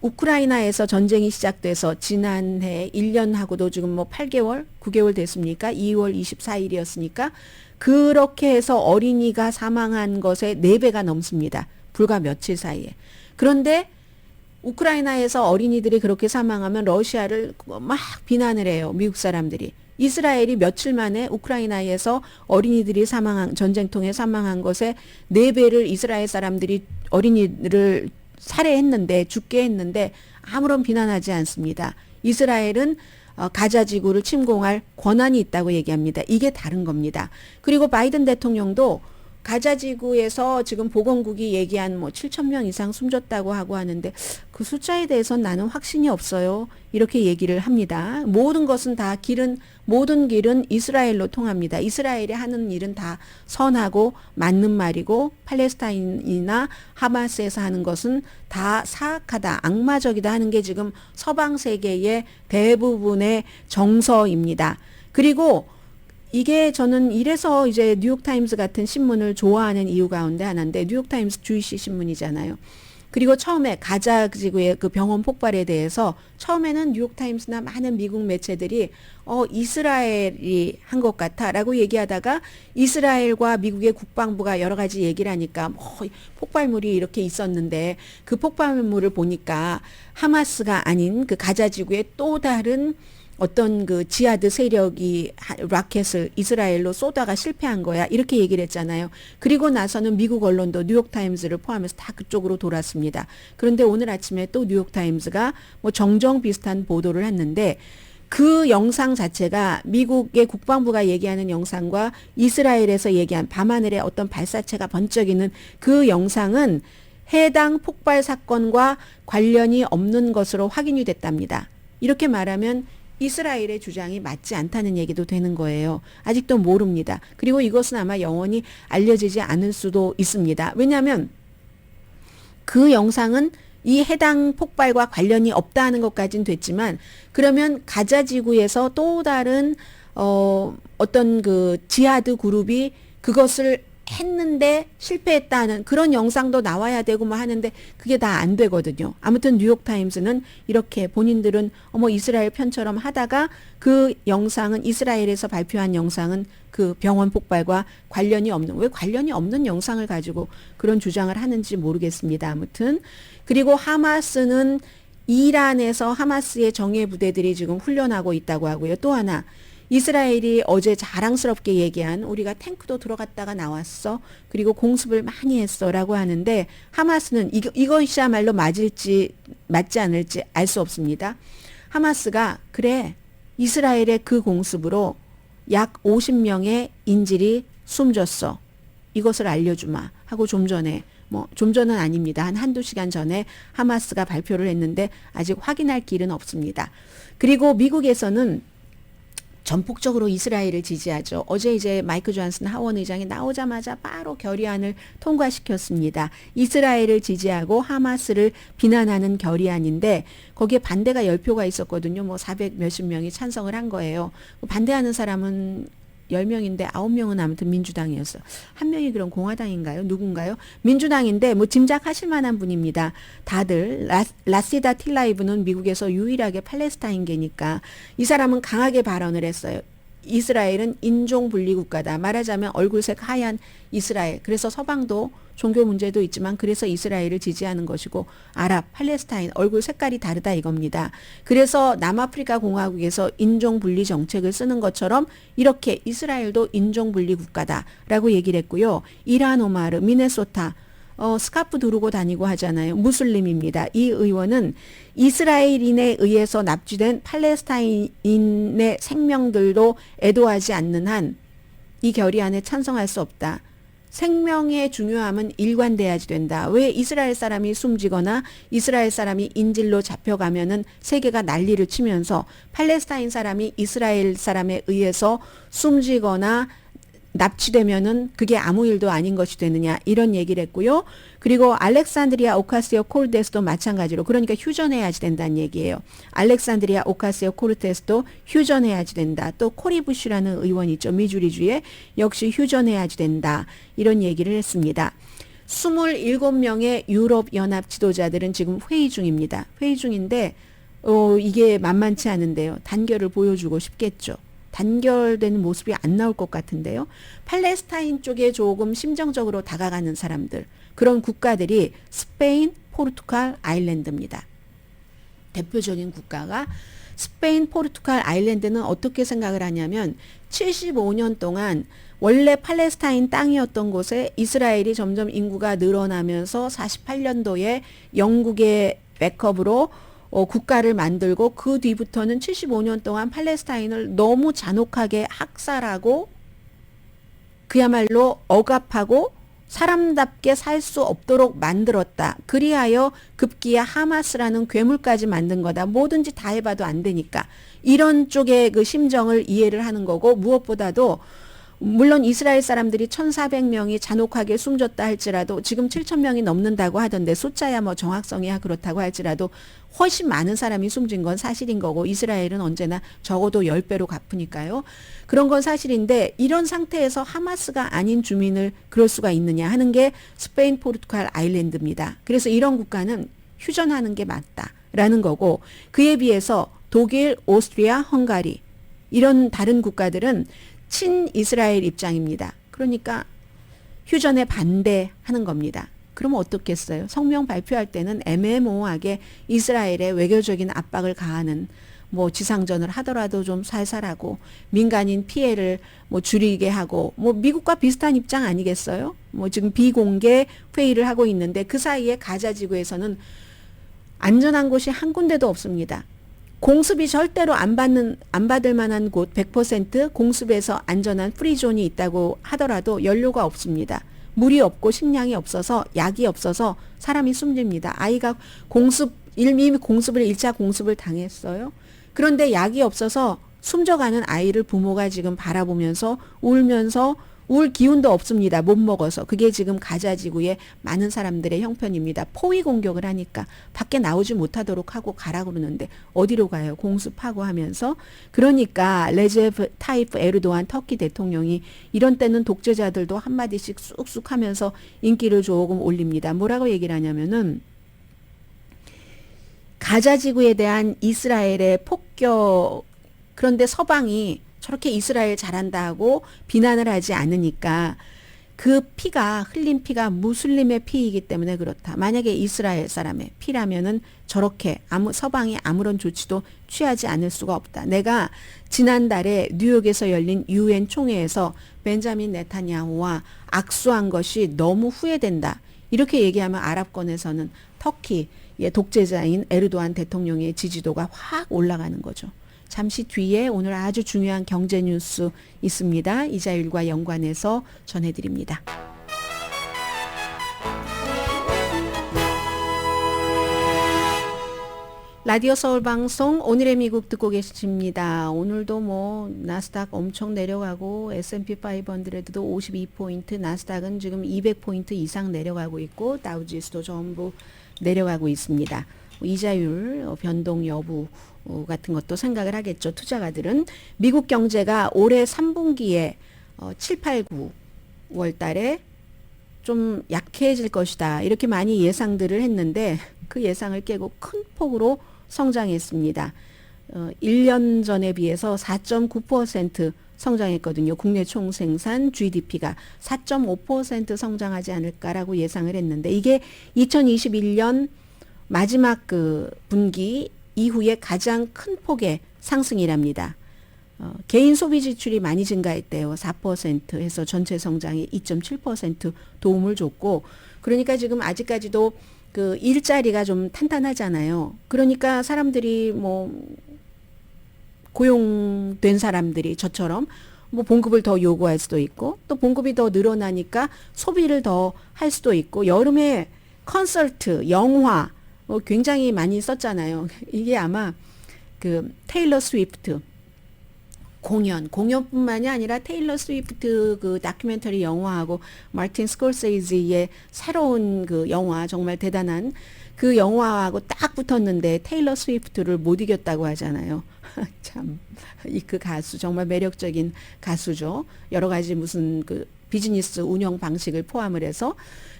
우크라이나에서 전쟁이 시작돼서 지난해 1년하고도 지금 8개월, 9개월 됐습니까? 2월 24일이었으니까 그렇게 해서 어린이가 사망한 것의 4배가 넘습니다. 불과 며칠 사이에. 그런데 우크라이나에서 어린이들이 그렇게 사망하면 러시아를 막 비난을 해요. 미국 사람들이. 이스라엘이 며칠 만에 우크라이나에서 어린이들이 전쟁통에 사망한 것에 4배를 이스라엘 사람들이 어린이를 살해했는데 죽게 했는데 아무런 비난하지 않습니다. 이스라엘은 가자 지구를 침공할 권한이 있다고 얘기합니다. 이게 다른 겁니다. 그리고 바이든 대통령도 가자 지구에서 지금 보건국이 얘기한 7,000명 이상 숨졌다고 하고 하는데 그 숫자에 대해서는 나는 확신이 없어요. 이렇게 얘기를 합니다. 모든 길은 이스라엘로 통합니다. 이스라엘이 하는 일은 다 선하고 맞는 말이고 팔레스타인이나 하마스에서 하는 것은 다 사악하다, 악마적이다 하는 게 지금 서방 세계의 대부분의 정서입니다. 그리고 이게 저는 이래서 이제 뉴욕타임스 같은 신문을 좋아하는 이유 가운데 하나인데 뉴욕타임스 주이시 신문이잖아요. 그리고 처음에 가자 지구의 그 병원 폭발에 대해서 처음에는 뉴욕타임스나 많은 미국 매체들이 이스라엘이 한 것 같아라고 얘기하다가 이스라엘과 미국의 국방부가 여러 가지 얘기를 하니까 폭발물이 이렇게 있었는데 그 폭발물을 보니까 하마스가 아닌 그 가자 지구의 또 다른 어떤 그 지하드 세력이 라켓을 이스라엘로 쏘다가 실패한 거야. 이렇게 얘기를 했잖아요. 그리고 나서는 미국 언론도 뉴욕타임스를 포함해서 다 그쪽으로 돌았습니다. 그런데 오늘 아침에 또 뉴욕타임스가 정정 비슷한 보도를 했는데 그 영상 자체가 미국의 국방부가 얘기하는 영상과 이스라엘에서 얘기한 밤하늘의 어떤 발사체가 번쩍이는 그 영상은 해당 폭발 사건과 관련이 없는 것으로 확인이 됐답니다. 이렇게 말하면 이스라엘의 주장이 맞지 않다는 얘기도 되는 거예요. 아직도 모릅니다. 그리고 이것은 아마 영원히 알려지지 않을 수도 있습니다. 왜냐하면 그 영상은 이 해당 폭발과 관련이 없다는 것까지는 됐지만 그러면 가자 지구에서 또 다른 어떤 그 지하드 그룹이 그것을 했는데 실패했다는 그런 영상도 나와야 되고 하는데 그게 다 안 되거든요. 아무튼 뉴욕타임스는 이렇게 본인들은 이스라엘 편처럼 하다가 그 영상은 이스라엘에서 발표한 영상은 그 병원 폭발과 관련이 없는 왜 관련이 없는 영상을 가지고 그런 주장을 하는지 모르겠습니다. 아무튼 그리고 하마스는 이란에서 하마스의 정예 부대들이 지금 훈련하고 있다고 하고요. 또 하나 이스라엘이 어제 자랑스럽게 얘기한 우리가 탱크도 들어갔다가 나왔어. 그리고 공습을 많이 했어. 라고 하는데 하마스는 이것이야말로 맞을지 맞지 않을지 알 수 없습니다. 하마스가 그래 이스라엘의 그 공습으로 약 50명의 인질이 숨졌어. 이것을 알려주마 하고 좀 전에 좀 전은 아닙니다. 한두 시간 전에 하마스가 발표를 했는데 아직 확인할 길은 없습니다. 그리고 미국에서는 전폭적으로 이스라엘을 지지하죠. 어제 이제 마이크 존슨 하원 의장이 나오자마자 바로 결의안을 통과시켰습니다. 이스라엘을 지지하고 하마스를 비난하는 결의안인데 거기에 반대가 10표가 있었거든요. 400 몇십 명이 찬성을 한 거예요. 반대하는 사람은 10명인데 9명은 아무튼 민주당이었어요. 한 명이 그럼 공화당인가요? 누군가요? 민주당인데 짐작하실 만한 분입니다. 다들 라시다 틸라이브는 미국에서 유일하게 팔레스타인계니까 이 사람은 강하게 발언을 했어요. 이스라엘은 인종 분리 국가다. 말하자면 얼굴색 하얀 이스라엘. 그래서 서방도 종교 문제도 있지만 그래서 이스라엘을 지지하는 것이고 아랍, 팔레스타인 얼굴 색깔이 다르다 이겁니다. 그래서 남아프리카 공화국에서 인종 분리 정책을 쓰는 것처럼 이렇게 이스라엘도 인종 분리 국가다라고 얘기를 했고요. 일한 오마르, 미네소타 스카프 두르고 다니고 하잖아요. 무슬림입니다. 이 의원은 이스라엘인에 의해서 납치된 팔레스타인의 생명들도 애도하지 않는 한 이 결의안에 찬성할 수 없다. 생명의 중요함은 일관돼야지 된다. 왜 이스라엘 사람이 숨지거나 이스라엘 사람이 인질로 잡혀가면은 세계가 난리를 치면서 팔레스타인 사람이 이스라엘 사람에 의해서 숨지거나 납치되면은 그게 아무 일도 아닌 것이 되느냐 이런 얘기를 했고요. 그리고 알렉산드리아 오카시오 코르테스도 마찬가지로 그러니까 휴전해야지 된다는 얘기예요. 알렉산드리아 오카시오 코르테스도 휴전해야지 된다. 또 코리 부시라는 의원이 있죠. 미주리주에 역시 휴전해야지 된다. 이런 얘기를 했습니다. 27명의 유럽 연합 지도자들은 지금 회의 중입니다. 회의 중인데 이게 만만치 않은데요. 단결을 보여주고 싶겠죠. 단결되는 모습이 안 나올 것 같은데요. 팔레스타인 쪽에 조금 심정적으로 다가가는 사람들, 그런 국가들이 스페인, 포르투갈, 아일랜드입니다. 대표적인 국가가 스페인, 포르투갈, 아일랜드는 어떻게 생각을 하냐면 75년 동안 원래 팔레스타인 땅이었던 곳에 이스라엘이 점점 인구가 늘어나면서 48년도에 영국의 백업으로 국가를 만들고 그 뒤부터는 75년 동안 팔레스타인을 너무 잔혹하게 학살하고 그야말로 억압하고 사람답게 살 수 없도록 만들었다. 그리하여 급기야 하마스라는 괴물까지 만든 거다. 뭐든지 다 해봐도 안 되니까. 이런 쪽의 그 심정을 이해를 하는 거고 무엇보다도 물론 이스라엘 사람들이 1,400명이 잔혹하게 숨졌다 할지라도 지금 7,000명이 넘는다고 하던데 숫자야 정확성이야 그렇다고 할지라도 훨씬 많은 사람이 숨진 건 사실인 거고 이스라엘은 언제나 적어도 10배로 갚으니까요. 그런 건 사실인데 이런 상태에서 하마스가 아닌 주민을 그럴 수가 있느냐 하는 게 스페인, 포르투갈, 아일랜드입니다. 그래서 이런 국가는 휴전하는 게 맞다라는 거고 그에 비해서 독일, 오스트리아, 헝가리 이런 다른 국가들은 친이스라엘 입장입니다. 그러니까 휴전에 반대하는 겁니다. 그러면 어떻겠어요? 성명 발표할 때는 애매모호하게 이스라엘에 외교적인 압박을 가하는 지상전을 하더라도 좀 살살하고 민간인 피해를 줄이게 하고 미국과 비슷한 입장 아니겠어요? 지금 비공개 회의를 하고 있는데 그 사이에 가자 지구에서는 안전한 곳이 한 군데도 없습니다. 공습이 절대로 안 받을 만한 곳 100% 공습에서 안전한 프리존이 있다고 하더라도 연료가 없습니다. 물이 없고 식량이 없어서 약이 없어서 사람이 숨집니다. 아이가 이미 공습을 1차 공습을 당했어요. 그런데 약이 없어서 숨져가는 아이를 부모가 지금 바라보면서 울면서 울 기운도 없습니다. 못 먹어서. 그게 지금 가자 지구의 많은 사람들의 형편입니다. 포위 공격을 하니까 밖에 나오지 못하도록 하고 가라 그러는데 어디로 가요? 공습하고 하면서. 그러니까 레제프 타이프 에르도안 터키 대통령이 이런 때는 독재자들도 한마디씩 쑥쑥 하면서 인기를 조금 올립니다. 뭐라고 얘기를 하냐면은 가자 지구에 대한 이스라엘의 폭격 그런데 서방이 저렇게 이스라엘 잘한다 하고 비난을 하지 않으니까 그 피가 흘린 피가 무슬림의 피이기 때문에 그렇다. 만약에 이스라엘 사람의 피라면은 저렇게 서방이 아무런 조치도 취하지 않을 수가 없다. 내가 지난달에 뉴욕에서 열린 유엔 총회에서 벤자민 네타냐후와 악수한 것이 너무 후회된다. 이렇게 얘기하면 아랍권에서는 터키의 독재자인 에르도안 대통령의 지지도가 확 올라가는 거죠. 잠시 뒤에 오늘 아주 중요한 경제 뉴스 있습니다. 이자율과 연관해서 전해드립니다. 라디오 서울 방송 오늘의 미국 듣고 계십니다. 오늘도 뭐 나스닥 엄청 내려가고 S&P 500도 52포인트, 나스닥은 지금 200포인트 이상 내려가고 있고 다우지수도 전부 내려가고 있습니다. 이자율 변동 여부 같은 것도 생각을 하겠죠. 투자가들은 미국 경제가 올해 3분기에 7, 8, 9월 달에 좀 약해질 것이다. 이렇게 많이 예상들을 했는데 그 예상을 깨고 큰 폭으로 성장했습니다. 1년 전에 비해서 4.9% 성장했거든요. 국내 총생산 GDP가 4.5% 성장하지 않을까라고 예상을 했는데 이게 2021년 마지막 그 분기 이후에 가장 큰 폭의 상승이랍니다. 개인 소비 지출이 많이 증가했대요. 4% 해서 전체 성장에 2.7% 도움을 줬고, 그러니까 지금 아직까지도 그 일자리가 좀 탄탄하잖아요. 그러니까 사람들이 뭐 고용된 사람들이 저처럼 뭐 봉급을 더 요구할 수도 있고, 또 봉급이 더 늘어나니까 소비를 더 할 수도 있고, 여름에 콘서트, 영화 굉장히 많이 썼잖아요. 이게 아마 그 테일러 스위프트 공연뿐만이 아니라 테일러 스위프트 그 다큐멘터리 영화하고 마틴 스콜세이지의 새로운 그 영화, 정말 대단한 그 영화하고 딱 붙었는데 테일러 스위프트를 못 이겼다고 하잖아요. 참, 그 가수 정말 매력적인 가수죠. 여러 가지 무슨 그 비즈니스 운영 방식을 포함을 해서.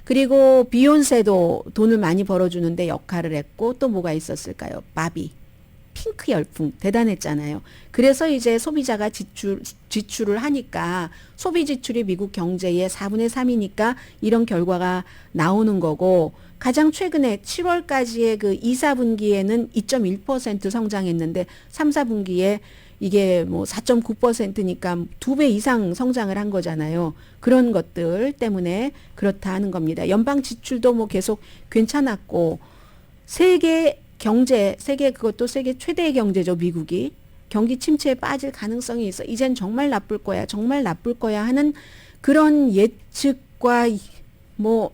그리고 비욘세도 돈을 많이 벌어주는데 역할을 했고, 또 뭐가 있었을까요? 바비. 핑크 열풍 대단했잖아요. 그래서 이제 소비자가 지출을 하니까 소비 지출이 미국 경제의 4분의 3이니까 이런 결과가 나오는 거고, 가장 최근에 7월까지의 그 2, 4분기에는 2.1% 성장했는데 3, 4분기에 이게 뭐 4.9%니까 2배 이상 성장을 한 거잖아요. 그런 것들 때문에 그렇다 하는 겁니다. 연방 지출도 뭐 계속 괜찮았고, 세계 그것도 세계 최대의 경제죠, 미국이. 경기 침체에 빠질 가능성이 있어. 이젠 정말 나쁠 거야 하는 그런 예측과 뭐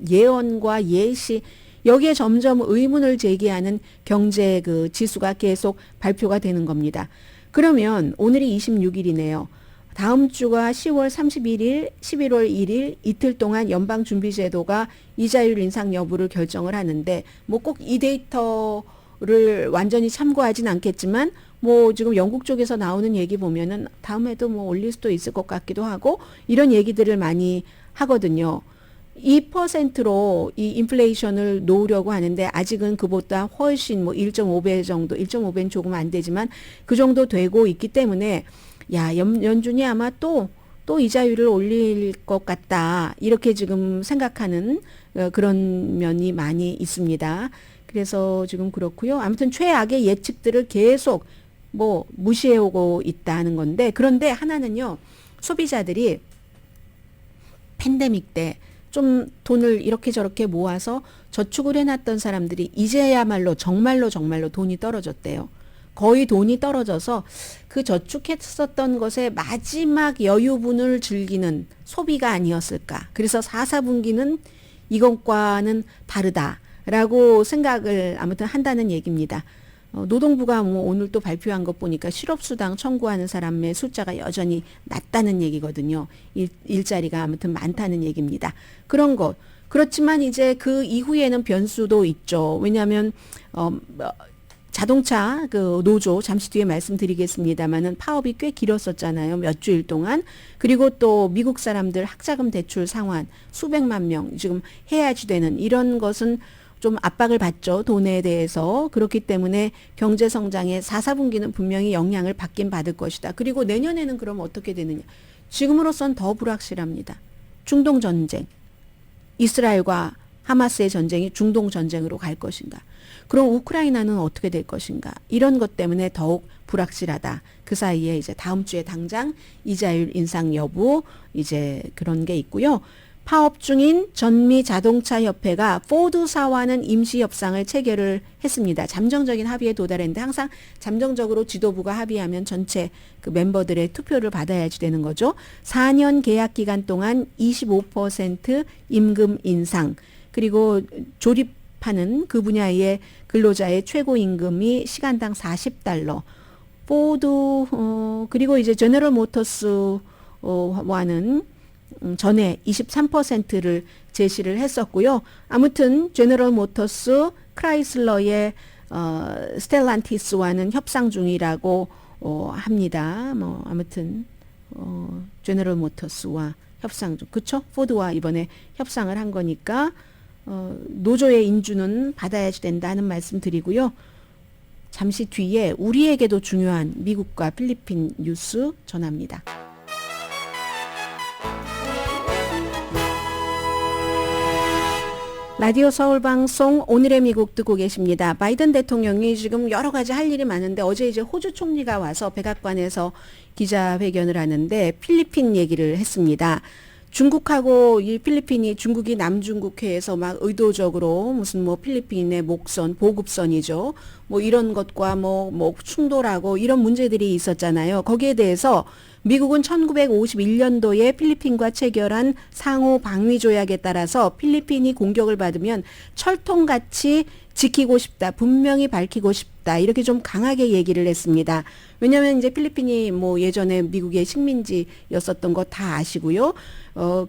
예언과 예시, 여기에 점점 의문을 제기하는 경제 그 지수가 계속 발표가 되는 겁니다. 그러면 오늘이 26일이네요. 다음 주가 10월 31일, 11월 1일 이틀 동안 연방준비제도가 이자율 인상 여부를 결정을 하는데, 뭐 꼭 이 데이터를 완전히 참고하진 않겠지만, 뭐 지금 영국 쪽에서 나오는 얘기 보면은 다음에도 뭐 올릴 수도 있을 것 같기도 하고, 이런 얘기들을 많이 하거든요. 2%로 이 인플레이션을 놓으려고 하는데 아직은 그보다 훨씬 뭐 1.5배 정도, 1.5배는 조금 안 되지만 그 정도 되고 있기 때문에, 야, 연준이 아마 또 이자율을 올릴 것 같다, 이렇게 지금 생각하는 그런 면이 많이 있습니다. 그래서 지금 그렇고요. 아무튼 최악의 예측들을 계속 뭐 무시해오고 있다는 건데, 그런데 하나는요, 소비자들이 팬데믹 때 좀 돈을 이렇게 저렇게 모아서 저축을 해놨던 사람들이 이제야말로 정말로 돈이 떨어졌대요. 거의 돈이 떨어져서 그 저축했었던 것에 마지막 여유분을 즐기는 소비가 아니었을까. 그래서 4, 4분기는 이것과는 다르다라고 생각을 아무튼 한다는 얘기입니다. 노동부가 뭐 오늘 또 발표한 것 보니까 실업수당 청구하는 사람의 숫자가 여전히 낮다는 얘기거든요. 일자리가 아무튼 많다는 얘기입니다. 그런 것. 그렇지만 이제 그 이후에는 변수도 있죠. 왜냐하면 자동차 그 노조 잠시 뒤에 말씀드리겠습니다만은 파업이 꽤 길었었잖아요. 몇 주일 동안. 그리고 또 미국 사람들 학자금 대출 상환 수백만 명 지금 해야지 되는 이런 것은 좀 압박을 받죠. 돈에 대해서. 그렇기 때문에 경제 성장에 4, 4분기는 분명히 영향을 받긴 받을 것이다. 그리고 내년에는 그럼 어떻게 되느냐. 지금으로선 더 불확실합니다. 중동 전쟁, 이스라엘과 하마스의 전쟁이 중동 전쟁으로 갈 것인가? 그럼 우크라이나는 어떻게 될 것인가? 이런 것 때문에 더욱 불확실하다. 그 사이에 이제 다음 주에 당장 이자율 인상 여부 이제 그런 게 있고요. 파업 중인 전미 자동차 협회가 포드사와는 임시 협상을 체결을 했습니다. 잠정적인 합의에 도달했는데 항상 잠정적으로 지도부가 합의하면 전체 그 멤버들의 투표를 받아야지 되는 거죠. 4년 계약 기간 동안 25% 임금 인상, 그리고 조립하는 그 분야의 근로자의 최고 임금이 시간당 $40. 포드 그리고 이제 제너럴 모터스와는 전에 23%를 제시를 했었고요. 아무튼 제너럴 모터스, 크라이슬러의 스텔란티스와는 협상 중이라고 합니다. 뭐 아무튼 제너럴 모터스와 협상 중, 그쵸? 포드와 이번에 협상을 한 거니까 노조의 인준은 받아야지 된다는 말씀 드리고요. 잠시 뒤에 우리에게도 중요한 미국과 필리핀 뉴스 전합니다. 라디오 서울방송 오늘의 미국 듣고 계십니다. 바이든 대통령이 지금 여러 가지 할 일이 많은데 어제 이제 호주 총리가 와서 백악관에서 기자회견을 하는데 필리핀 얘기를 했습니다. 중국하고 이 필리핀이 중국이 남중국해에서 막 의도적으로 무슨 뭐 필리핀의 목선, 보급선이죠. 뭐 이런 것과 뭐 충돌하고 이런 문제들이 있었잖아요. 거기에 대해서 미국은 1951년도에 필리핀과 체결한 상호 방위 조약에 따라서 필리핀이 공격을 받으면 철통같이 지키고 싶다, 분명히 밝히고 싶다, 이렇게 좀 강하게 얘기를 했습니다. 왜냐하면 이제 필리핀이 뭐 예전에 미국의 식민지였었던 거 다 아시고요.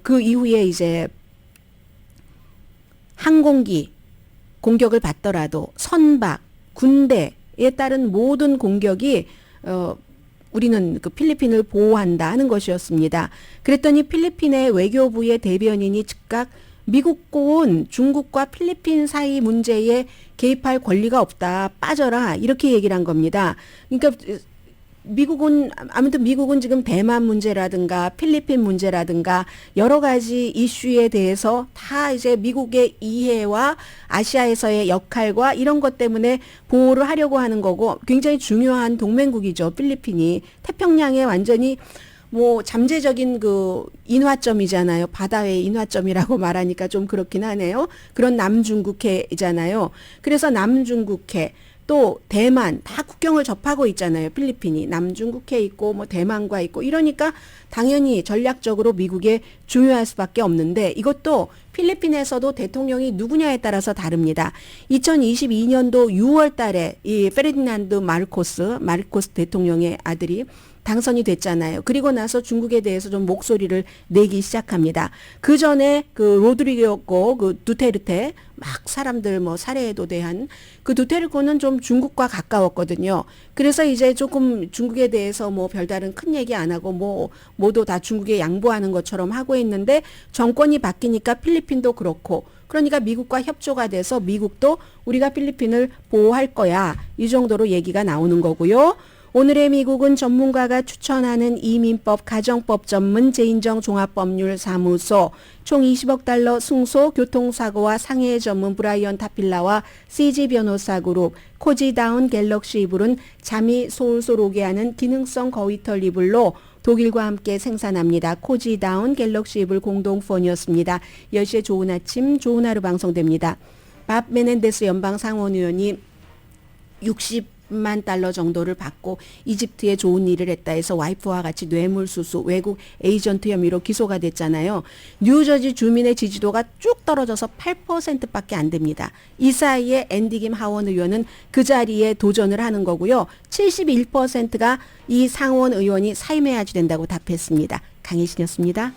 그 이후에 이제 항공기 공격을 받더라도 선박, 군대에 따른 모든 공격이 우리는 그 필리핀을 보호한다 하는 것이었습니다. 그랬더니 필리핀의 외교부의 대변인이 즉각 미국군 중국과 필리핀 사이 문제에 개입할 권리가 없다, 빠져라, 이렇게 얘기를 한 겁니다. 그러니까 아무튼 미국은 지금 대만 문제라든가 필리핀 문제라든가 여러 가지 이슈에 대해서 다 이제 미국의 이해와 아시아에서의 역할과 이런 것 때문에 보호를 하려고 하는 거고, 굉장히 중요한 동맹국이죠. 필리핀이 태평양에 완전히 뭐 잠재적인 그 인화점이잖아요. 바다의 인화점이라고 말하니까 좀 그렇긴 하네요. 그런 남중국해잖아요. 그래서 남중국해, 또 대만 다 국경을 접하고 있잖아요. 필리핀이 남중국해 있고 뭐 대만과 있고, 이러니까 당연히 전략적으로 미국에 중요할 수밖에 없는데, 이것도 필리핀에서도 대통령이 누구냐에 따라서 다릅니다. 2022년도 6월 달에 이 페르디난드 마르코스 대통령의 아들이 당선이 됐잖아요. 그리고 나서 중국에 대해서 좀 목소리를 내기 시작합니다. 그 전에 그 로드리고였고 그 두테르테 막 사람들 뭐 살해에도 대한 그 두테르테는 좀 중국과 가까웠거든요. 그래서 이제 조금 중국에 대해서 뭐 별다른 큰 얘기 안 하고 뭐 모두 다 중국에 양보하는 것처럼 하고 있는데, 정권이 바뀌니까 필리핀도 그렇고, 그러니까 미국과 협조가 돼서 미국도 우리가 필리핀을 보호할 거야, 이 정도로 얘기가 나오는 거고요. 오늘의 미국은 전문가가 추천하는 이민법 가정법 전문 제인정 종합법률사무소, 총 $20억 승소 교통사고와 상해 전문 브라이언 타필라와 CG 변호사 그룹, 코지다운 갤럭시 이불은 잠이 솔솔 오게 하는 기능성 거위털 이불로 독일과 함께 생산합니다. 코지다운 갤럭시 이불 공동폰이었습니다. 10시에 좋은 아침, 좋은 하루 방송됩니다. 밥 메넨데스 연방 상원의원이 $60만 정도를 받고 이집트에 좋은 일을 했다 해서 와이프와 같이 뇌물수수, 외국 에이전트 혐의로 기소가 됐잖아요. 뉴저지 주민의 지지도가 쭉 떨어져서 8%밖에 안 됩니다. 이 사이에 앤디 김 하원 의원은 그 자리에 도전을 하는 거고요. 71%가 이 상원 의원이 사임해야지 된다고 답했습니다. 강혜신이었습니다.